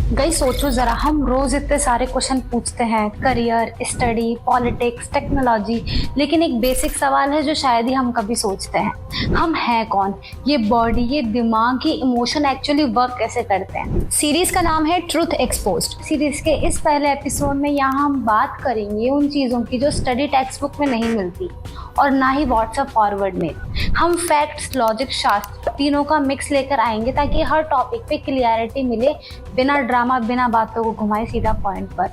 गई सोचो जरा, हम रोज इतने सारे क्वेश्चन पूछते हैं, करियर, स्टडी, पॉलिटिक्स, टेक्नोलॉजी, लेकिन एक बेसिक सवाल है जो शायद ही हम कभी सोचते हैं, हम हैं कौन? ये बॉडी, ये दिमाग, ये इमोशन एक्चुअली वर्क कैसे करते हैं? सीरीज का नाम है ट्रूथ एक्सपोज्ड। सीरीज के इस पहले एपिसोड में यहाँ हम बात करेंगे उन चीज़ों की जो स्टडी टेक्स्ट बुक में नहीं मिलती और ना ही व्हाट्सएप फॉरवर्ड में। हम फैक्ट्स, लॉजिक, शास्त्र तीनों का मिक्स लेकर आएंगे ताकि हर टॉपिक पे क्लियरिटी मिले, बिना ड्रामा, बिना बातों को घुमाए, सीधा पॉइंट पर।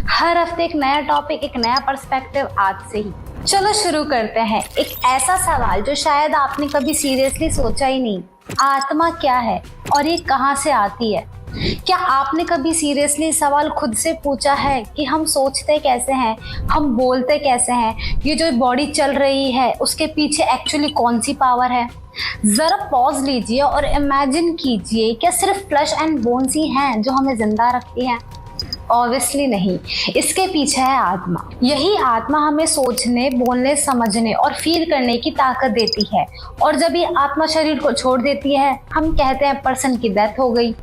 हर हफ्ते एक नया टॉपिक, एक नया पर्सपेक्टिव आज से ही। चलो शुरू करते हैं। एक ऐसा सवाल जो शायद आपने कभी सीरियसली सोचा ही नहीं, आत्मा क्या है और ये कहाँ से आती है? क्या आपने कभी सीरियसली सवाल खुद से पूछा है कि हम सोचते कैसे हैं, हम बोलते कैसे हैं, ये जो बॉडी चल रही है उसके पीछे एक्चुअली कौन सी पावर है? जरा पॉज लीजिए और इमेजिन कीजिए, क्या सिर्फ फ्लैश एंड बोन्स ही हैं जो हमें जिंदा रखती हैं? ऑब्वियसली नहीं, इसके पीछे है आत्मा। यही आत्मा हमें सोचने, बोलने, समझने और फील करने की ताकत देती है। और जब ये आत्मा शरीर को छोड़ देती है, हम कहते हैं पर्सन की डेथ हो गई।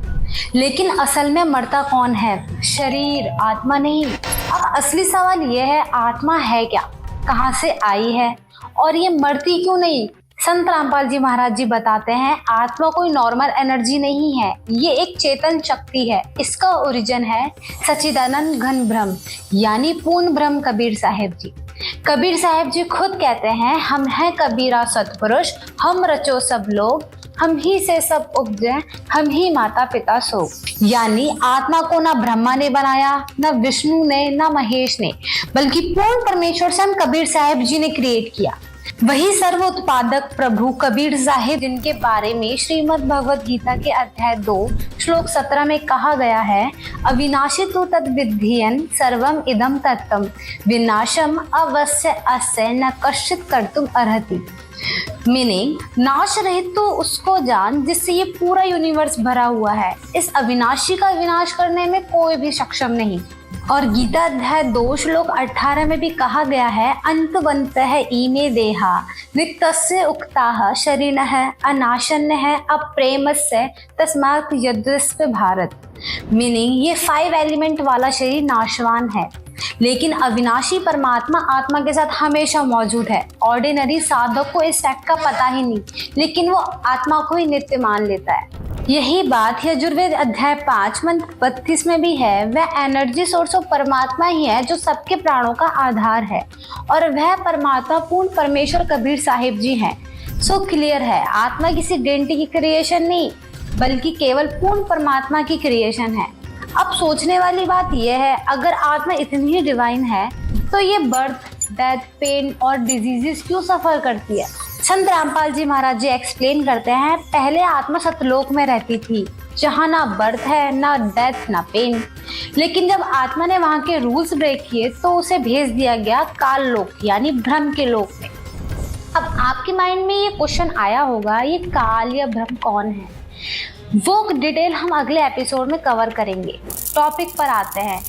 लेकिन असल में मरता कौन है? शरीर, आत्मा नहीं। अब असली सवाल ये है, आत्मा है क्या, कहाँ से आई है और ये मरती क्यों नहीं? संत रामपाल जी महाराज जी बताते हैं, आत्मा कोई नॉर्मल एनर्जी नहीं है, ये एक चेतन शक्ति है। इसका ओरिजिन है सच्चिदानंद घन ब्रह्म, यानी पूर्ण ब्रह्म। कबीर साहिब जी, कबीर साहिब जी खुद कहते हैं, हम हैं कबीरा सतपुरुष, हम रचो सब लोग, हम ही से सब उपजे, हम ही माता पिता सो। यानी आत्मा को ना ब्रह्मा ने बनाया, ना विष्णु ने, ना महेश ने, बल्कि पूर्ण परमेश्वर से हम कबीर साहिब जी ने क्रिएट किया। वही सर्व उत्पादक प्रभु कबीर साहिब, जिनके बारे में श्रीमद् भगवद गीता के अध्याय 2 श्लोक 17 में कहा गया है, अविनाशी तु तद विद्येन सर्वम इदम तत्तम विनाशम अवश्य अस्य न कश्चित कर्तुम अर्हति। मीनिंग, नाश रहित तो उसको जान जिससे ये पूरा यूनिवर्स भरा हुआ है। इस अविनाशी का विनाश करने में कोई भी सक्षम नहीं। और गीता अध्याय 2 श्लोक 18 में भी कहा गया है, अंतवन्तः इमे देहा नित्यस्य उक्ताः शरीरः अनाशन्नः अप्रेमस्य तस्मात् यद्यस्व भारत। मीनिंग, ये 5 एलिमेंट वाला शरीर नाशवान है, लेकिन अविनाशी परमात्मा आत्मा के साथ हमेशा मौजूद है। ऑर्डिनरी साधक को इस फैक्ट का पता ही नहीं, लेकिन वो आत्मा को ही नित्य मान लेता है। यही बात यजुर्वेद अध्याय 5 मंत्र 32 में भी है, वह एनर्जी सोर्स ऑफ परमात्मा ही है जो सबके प्राणों का आधार है, और वह परमात्मा पूर्ण परमेश्वर कबीर साहिब जी हैं। सो क्लियर है, आत्मा किसी डेंटी की क्रिएशन नहीं, बल्कि केवल पूर्ण परमात्मा की क्रिएशन है। अब सोचने वाली बात यह है, अगर आत्मा इतनी ही डिवाइन है तो ये बर्थ, डेथ, पेन और डिजीजेस क्यों सफर करती है? संत रामपाल जी महाराज जी एक्सप्लेन करते हैं, पहले आत्मा सतलोक में रहती थी, जहाँ ना बर्थ है, ना डेथ, ना पेन। लेकिन जब आत्मा ने वहाँ के रूल्स ब्रेक किए तो उसे भेज दिया गया काल लोक, यानी भ्रम के लोक में। अब आपके माइंड में ये क्वेश्चन आया होगा, ये काल या भ्रम कौन है? वो डिटेल हम अगले एपिसोड में कवर करेंगे। टॉपिक पर आते हैं।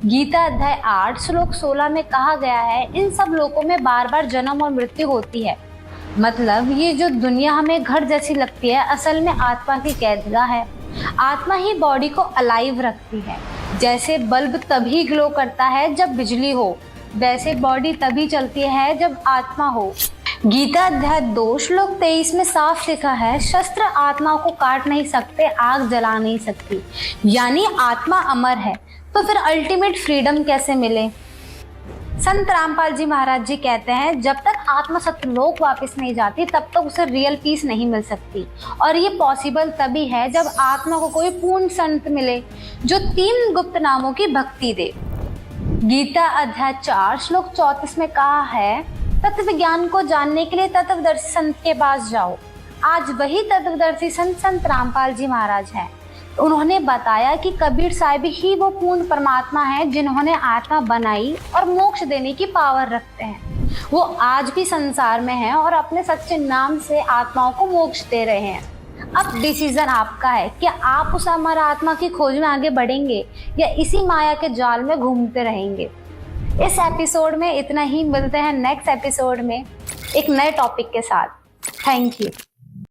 गीता अध्याय 8 श्लोक 16 में कहा गया है, इन सब लोकों में बार बार जन्म और मृत्यु होती है। मतलब ये जो दुनिया हमें घर जैसी लगती है, असल में आत्मा की कैदगाह है। आत्मा ही बॉडी को अलाइव रखती है। जैसे बल्ब तभी ग्लो करता है जब बिजली हो, वैसे बॉडी तभी चलती है जब आत्मा हो। गीता अध्याय 2 श्लोक 23 में साफ लिखा है, शस्त्र आत्मा को काट नहीं सकते, आग जला नहीं सकती। यानी आत्मा अमर है, तो फिर अल्टीमेट फ्रीडम कैसे मिले? संत रामपाल जी महाराज जी कहते हैं, जब तक आत्मा सतलोक वापस नहीं जाती तब तक उसे रियल पीस नहीं मिल सकती। और ये पॉसिबल तभी है जब आत्मा को कोई पूर्ण संत मिले जो 3 गुप्त नामों की भक्ति दे। गीता अध्याय 4 श्लोक 34 में कहा है, तत्व विज्ञान को जानने के लिए तत्वदर्शी संत के पास जाओ। आज वही तत्वदर्शी संत रामपाल जी महाराज हैं। उन्होंने बताया कि कबीर साहिब ही वो पूर्ण परमात्मा है जिन्होंने आत्मा बनाई और मोक्ष देने की पावर रखते हैं। वो आज भी संसार में हैं और अपने सच्चे नाम से आत्माओं को मोक्ष दे रहे हैं। अब डिसीजन आपका है, क्या आप उस अमर आत्मा की खोज में आगे बढ़ेंगे या इसी माया के जाल में घूमते रहेंगे? इस एपिसोड में इतना ही। मिलते हैं नेक्स्ट एपिसोड में एक नए टॉपिक के साथ। Thank you.